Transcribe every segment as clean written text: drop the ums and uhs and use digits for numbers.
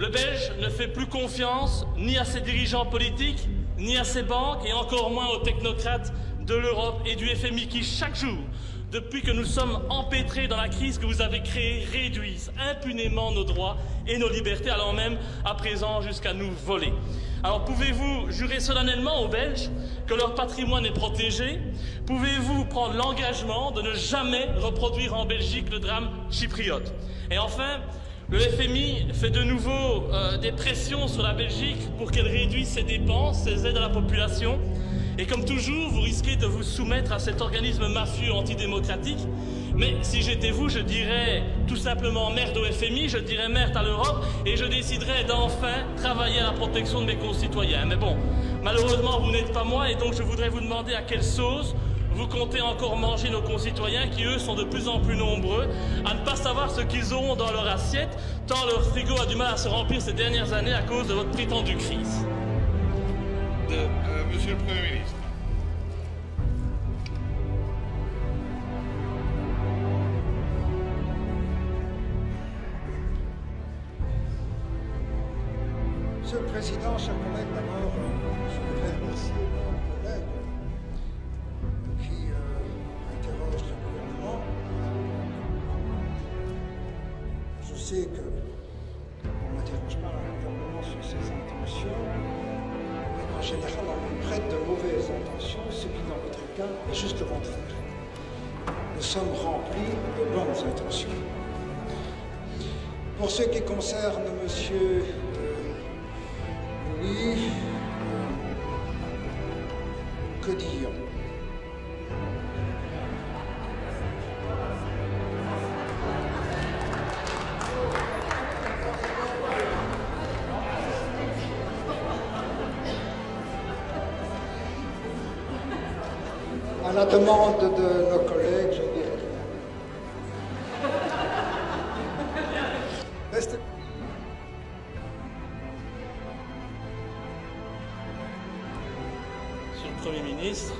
Le Belge ne fait plus confiance ni à ses dirigeants politiques, ni à ses banques, et encore moins aux technocrates de l'Europe et du FMI qui, chaque jour, depuis que nous sommes empêtrés dans la crise que vous avez créée, réduisent impunément nos droits et nos libertés, allant même à présent jusqu'à nous voler. Alors pouvez-vous jurer solennellement aux Belges que leur patrimoine est protégé? Pouvez-vous prendre l'engagement de ne jamais reproduire en Belgique le drame chypriote? Et enfin, le FMI fait de nouveau des pressions sur la Belgique pour qu'elle réduise ses dépenses, ses aides à la population. Et comme toujours, vous risquez de vous soumettre à cet organisme mafieux antidémocratique. Mais si j'étais vous, je dirais tout simplement merde au FMI, je dirais merde à l'Europe et je déciderais d'enfin travailler à la protection de mes concitoyens. Mais bon, malheureusement, vous n'êtes pas moi et donc je voudrais vous demander à quelle sauce vous comptez encore manger nos concitoyens qui, eux, sont de plus en plus nombreux à ne pas savoir ce qu'ils auront dans leur assiette, tant leur frigo a du mal à se remplir ces dernières années à cause de votre prétendue crise. Monsieur le Premier ministre. Monsieur le Président, chers collègues, d'abord, je voudrais remercier mon collègue qui interroge le gouvernement. Je sais qu'on n'interroge pas le gouvernement sur ses intentions, mais qu'en général, on prête de mauvaises intentions, ce qui, dans votre cas, est juste le contraire. Nous sommes remplis de bonnes intentions. Pour ce qui concerne Monsieur Louis, que dire? À la demande de nos collègues, je dirais rien. Reste... Monsieur le Premier ministre,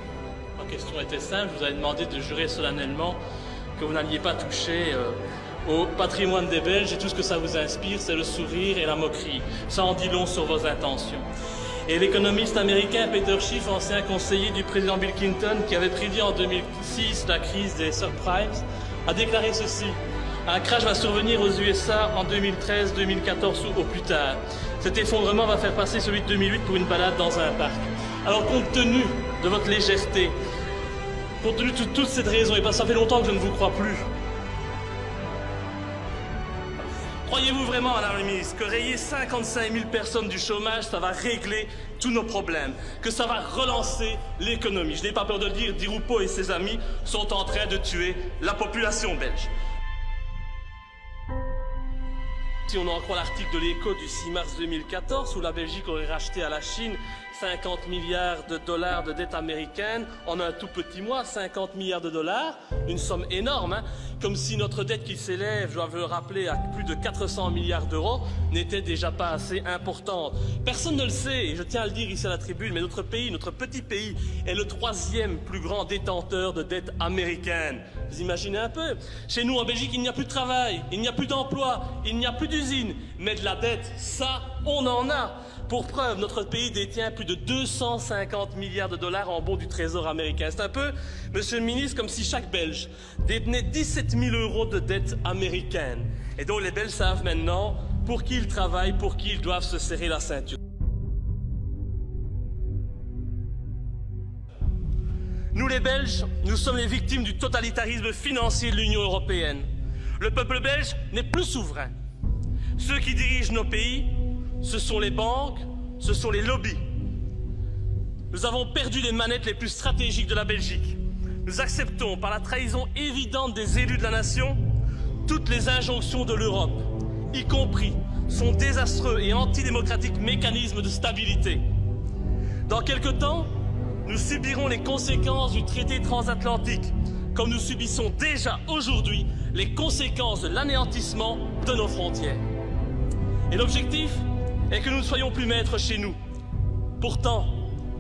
ma question était simple. Je vous avais demandé de jurer solennellement que vous n'alliez pas toucher au patrimoine des Belges et tout ce que ça vous inspire, c'est le sourire et la moquerie. Ça en dit long sur vos intentions. Et l'économiste américain Peter Schiff, ancien conseiller du président Bill Clinton, qui avait prédit en 2006 la crise des subprimes, a déclaré ceci: un crash va survenir aux USA en 2013, 2014 ou au plus tard. Cet effondrement va faire passer celui de 2008 pour une balade dans un parc. Alors, compte tenu de votre légèreté, compte tenu de toutes ces raisons, et bien ça fait longtemps que je ne vous crois plus, croyez-vous vraiment, Madame la Ministre, que rayer 55 000 personnes du chômage, ça va régler tous nos problèmes, que ça va relancer l'économie? Je n'ai pas peur de le dire, Di Rupo et ses amis sont en train de tuer la population belge. Si on en croit l'article de l'Écho du 6 mars 2014, où la Belgique aurait racheté à la Chine 50 milliards de dollars de dette américaine en un tout petit mois, 50 milliards de dollars, une somme énorme, hein, comme si notre dette qui s'élève, je dois le rappeler, à plus de 400 milliards d'euros, n'était déjà pas assez importante. Personne ne le sait, et je tiens à le dire ici à la tribune, mais notre pays, notre petit pays, est le 3e plus grand détenteur de dette américaine. Vous imaginez un peu? Chez nous, en Belgique, il n'y a plus de travail, il n'y a plus d'emploi, il n'y a plus d'usine, mais de la dette, ça, on en a. Pour preuve, notre pays détient plus de 250 milliards de dollars en bons du Trésor américain. C'est un peu, Monsieur le ministre, comme si chaque Belge détenait 17 000 € de dette américaine. Et donc les Belges savent maintenant pour qui ils travaillent, pour qui ils doivent se serrer la ceinture. Nous les Belges, nous sommes les victimes du totalitarisme financier de l'Union européenne. Le peuple belge n'est plus souverain. Ceux qui dirigent nos pays, ce sont les banques, ce sont les lobbies. Nous avons perdu les manettes les plus stratégiques de la Belgique. Nous acceptons, par la trahison évidente des élus de la nation, toutes les injonctions de l'Europe, y compris son désastreux et antidémocratique mécanisme de stabilité. Dans quelque temps, nous subirons les conséquences du traité transatlantique, comme nous subissons déjà aujourd'hui les conséquences de l'anéantissement de nos frontières. Et l'objectif est que nous ne soyons plus maîtres chez nous. Pourtant,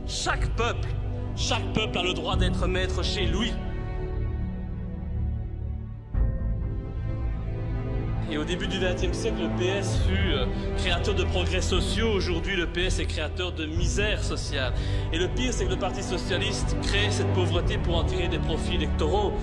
chaque peuple a le droit d'être maître chez lui. Et au début du XXe siècle, le PS fut créateur de progrès sociaux. Aujourd'hui, le PS est créateur de misère sociale. Et le pire, c'est que le Parti socialiste crée cette pauvreté pour en tirer des profits électoraux.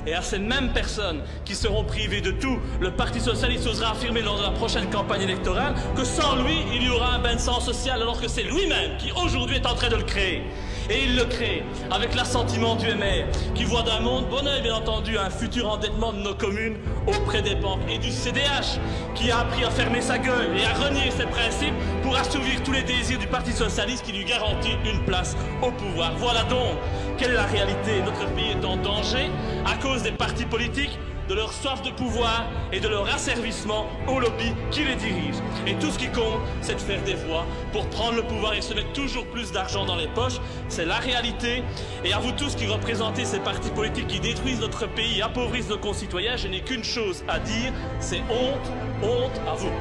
Et à ces mêmes personnes qui seront privées de tout, le Parti socialiste osera affirmer lors de la prochaine campagne électorale que sans lui, il y aura un bain de sang social, alors que c'est lui-même qui aujourd'hui est en train de le créer. Et il le crée avec l'assentiment du MR, qui voit d'un monde bon œil, bien entendu, un futur endettement de nos communes auprès des banques, et du CDH, qui a appris à fermer sa gueule et à renier ses principes pour assouvir tous les désirs du Parti socialiste qui lui garantit une place au pouvoir. Voilà donc quelle est la réalité. Notre pays est en danger à cause des partis politiques, de leur soif de pouvoir et de leur asservissement aux lobbies qui les dirigent. Et tout ce qui compte, c'est de faire des voix pour prendre le pouvoir et se mettre toujours plus d'argent dans les poches. C'est la réalité. Et à vous tous qui représentez ces partis politiques qui détruisent notre pays et appauvrissent nos concitoyens, je n'ai qu'une chose à dire, c'est honte, honte à vous.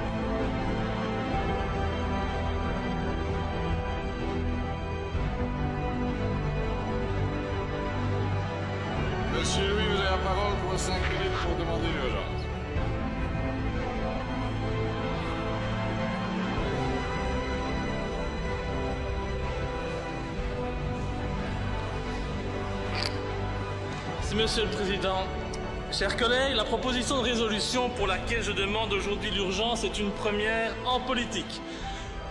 Monsieur Louis, vous avez la parole pour 5 minutes pour demander l'urgence. Merci, Monsieur le Président. Chers collègues, la proposition de résolution pour laquelle je demande aujourd'hui l'urgence est une première en politique.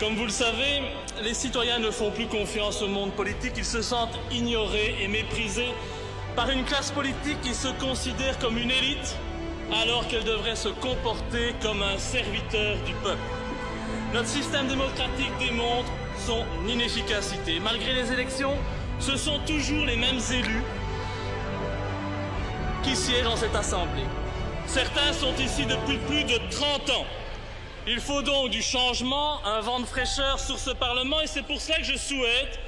Comme vous le savez, les citoyens ne font plus confiance au monde politique, ils se sentent ignorés et méprisés par une classe politique qui se considère comme une élite alors qu'elle devrait se comporter comme un serviteur du peuple. Notre système démocratique démontre son inefficacité. Malgré les élections, ce sont toujours les mêmes élus qui siègent dans cette assemblée. Certains sont ici depuis plus de 30 ans. Il faut donc du changement, un vent de fraîcheur sur ce Parlement, et c'est pour cela que je souhaite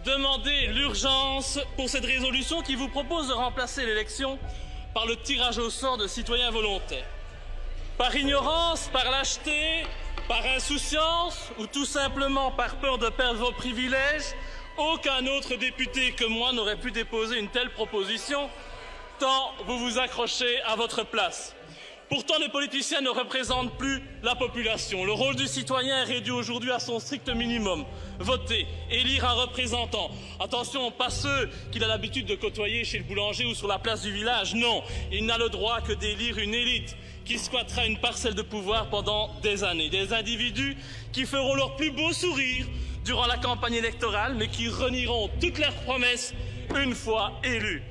demander l'urgence pour cette résolution qui vous propose de remplacer l'élection par le tirage au sort de citoyens volontaires. Par ignorance, par lâcheté, par insouciance ou tout simplement par peur de perdre vos privilèges, aucun autre député que moi n'aurait pu déposer une telle proposition, tant vous vous accrochez à votre place. Pourtant, les politiciens ne représentent plus la population. Le rôle du citoyen est réduit aujourd'hui à son strict minimum. Voter, élire un représentant. Attention, pas ceux qu'il a l'habitude de côtoyer chez le boulanger ou sur la place du village. Non, il n'a le droit que d'élire une élite qui squattera une parcelle de pouvoir pendant des années. Des individus qui feront leur plus beau sourire durant la campagne électorale, mais qui renieront toutes leurs promesses une fois élus.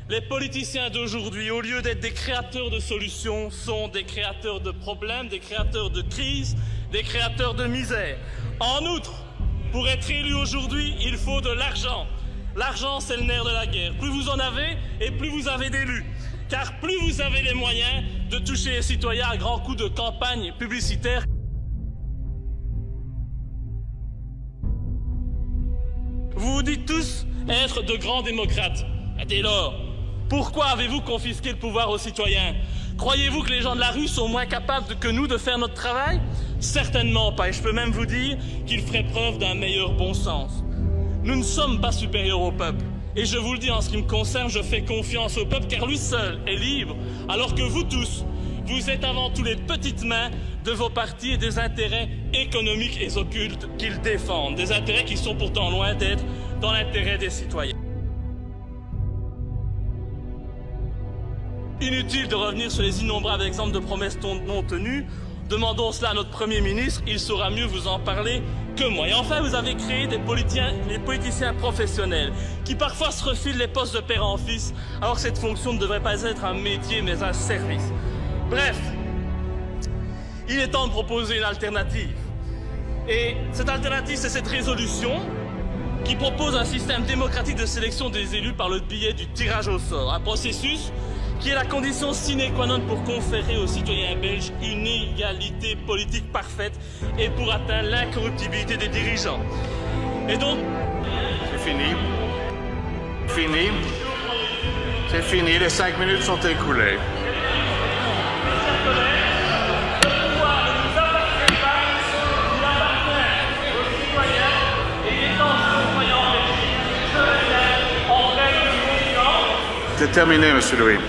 Les politiciens d'aujourd'hui, au lieu d'être des créateurs de solutions, sont des créateurs de problèmes, des créateurs de crises, des créateurs de misère. En outre, pour être élu aujourd'hui, il faut de l'argent. L'argent, c'est le nerf de la guerre. Plus vous en avez, et plus vous avez d'élus. Car plus vous avez les moyens de toucher les citoyens à grands coups de campagne publicitaire. Vous vous dites tous être de grands démocrates. Dès lors, pourquoi avez-vous confisqué le pouvoir aux citoyens? Croyez-vous que les gens de la rue sont moins capables que nous de faire notre travail? Certainement pas, et je peux même vous dire qu'ils feraient preuve d'un meilleur bon sens. Nous ne sommes pas supérieurs au peuple, et je vous le dis en ce qui me concerne, je fais confiance au peuple car lui seul est libre, alors que vous tous, vous êtes avant tout les petites mains de vos partis et des intérêts économiques et occultes qu'ils défendent, des intérêts qui sont pourtant loin d'être dans l'intérêt des citoyens. Inutile de revenir sur les innombrables exemples de promesses non tenues. Demandons cela à notre Premier ministre, il saura mieux vous en parler que moi. Et enfin, vous avez créé des politiciens professionnels qui parfois se refilent les postes de père en fils, alors que cette fonction ne devrait pas être un métier mais un service. Bref, il est temps de proposer une alternative. Et cette alternative, c'est cette résolution qui propose un système démocratique de sélection des élus par le biais du tirage au sort. Un processus qui est la condition sine qua non pour conférer aux citoyens belges une égalité politique parfaite et pour atteindre l'incorruptibilité des dirigeants. Et donc... C'est fini. Fini. C'est fini, les 5 minutes sont écoulées. C'est terminé, Monsieur Louis.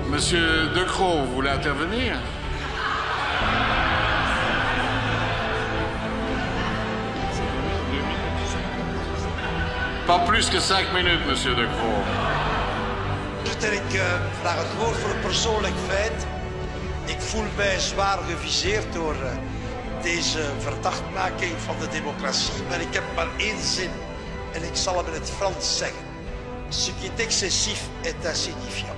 Monsieur De Croo, vous voulez intervenir? Pas plus que 5 minutes, monsieur De Croo. Voorzitter, ik vraag het woord voor een persoonlijk feit. Ik voel mij zwaar geviseerd door deze verdachtmaking van de democratie, maar ik heb maar één zin en ik zal hem in het Frans zeggen. Ce qui est excessif est insignifiant.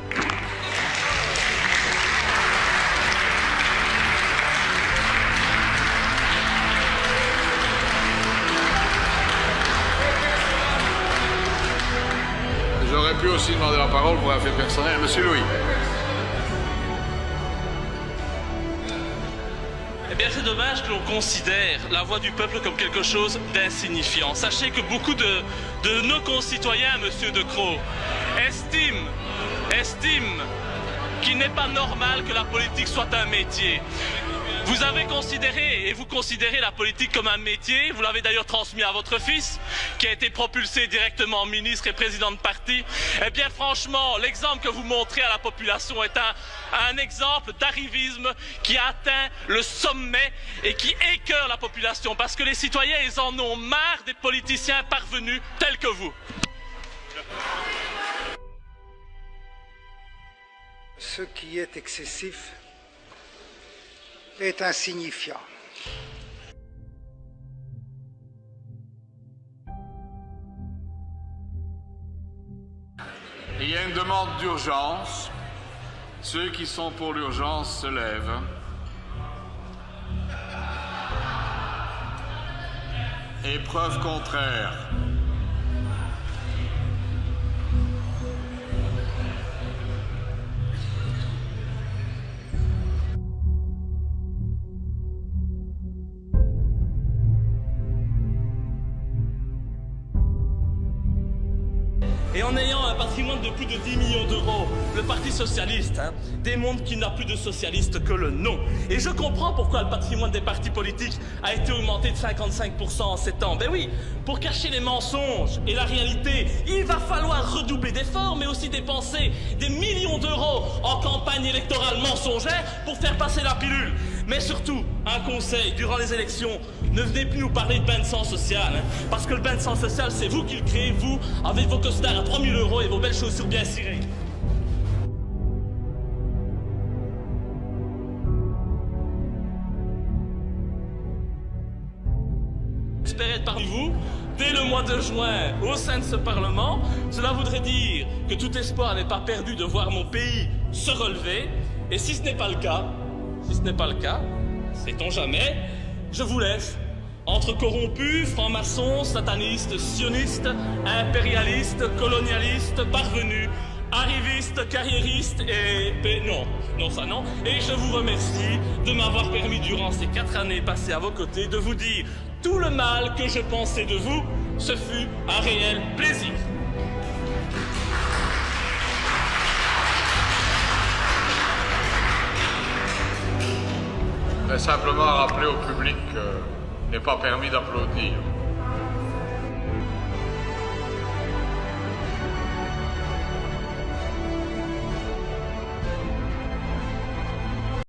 J'aurais pu aussi demander la parole pour un fait personnel. Monsieur Louis. Eh bien, c'est dommage que l'on considère la voix du peuple comme quelque chose d'insignifiant. Sachez que beaucoup de nos concitoyens, monsieur De Croo, estiment qu'il n'est pas normal que la politique soit un métier. Vous avez considéré, et vous considérez la politique comme un métier, vous l'avez d'ailleurs transmis à votre fils, qui a été propulsé directement ministre et président de parti. Eh bien franchement, l'exemple que vous montrez à la population est un exemple d'arrivisme qui atteint le sommet et qui écœure la population, parce que les citoyens, ils en ont marre des politiciens parvenus tels que vous. Ce qui est excessif est insignifiant. Il y a une demande d'urgence. Ceux qui sont pour l'urgence se lèvent. Et preuve contraire. Et en ayant un patrimoine de plus de 10 millions d'euros, le Parti Socialiste démontre qu'il n'a plus de socialiste que le nom. Et je comprends pourquoi le patrimoine des partis politiques a été augmenté de 55% en 7 ans. Ben oui, pour cacher les mensonges et la réalité, il va falloir redoubler d'efforts, mais aussi dépenser des millions d'euros en campagne électorale mensongère pour faire passer la pilule. Mais surtout, un conseil, durant les élections, ne venez plus nous parler de bain de sang social, parce que le bain de sang social, c'est vous qui le créez, vous, avec vos costards à 3000 € et vos belles chaussures bien cirées. J'espère être parmi vous dès le mois de juin au sein de ce Parlement. Cela voudrait dire que tout espoir n'est pas perdu de voir mon pays se relever. Et si ce n'est pas le cas, sait-on jamais, je vous laisse entre corrompus, francs-maçons, satanistes, sionistes, impérialistes, colonialistes, parvenus, arrivistes, carriéristes et... Non, ça non. Et je vous remercie de m'avoir permis durant ces 4 années passées à vos côtés de vous dire tout le mal que je pensais de vous. Ce fut un réel plaisir. Je vais simplement rappeler au public qu'il n'est pas permis d'applaudir.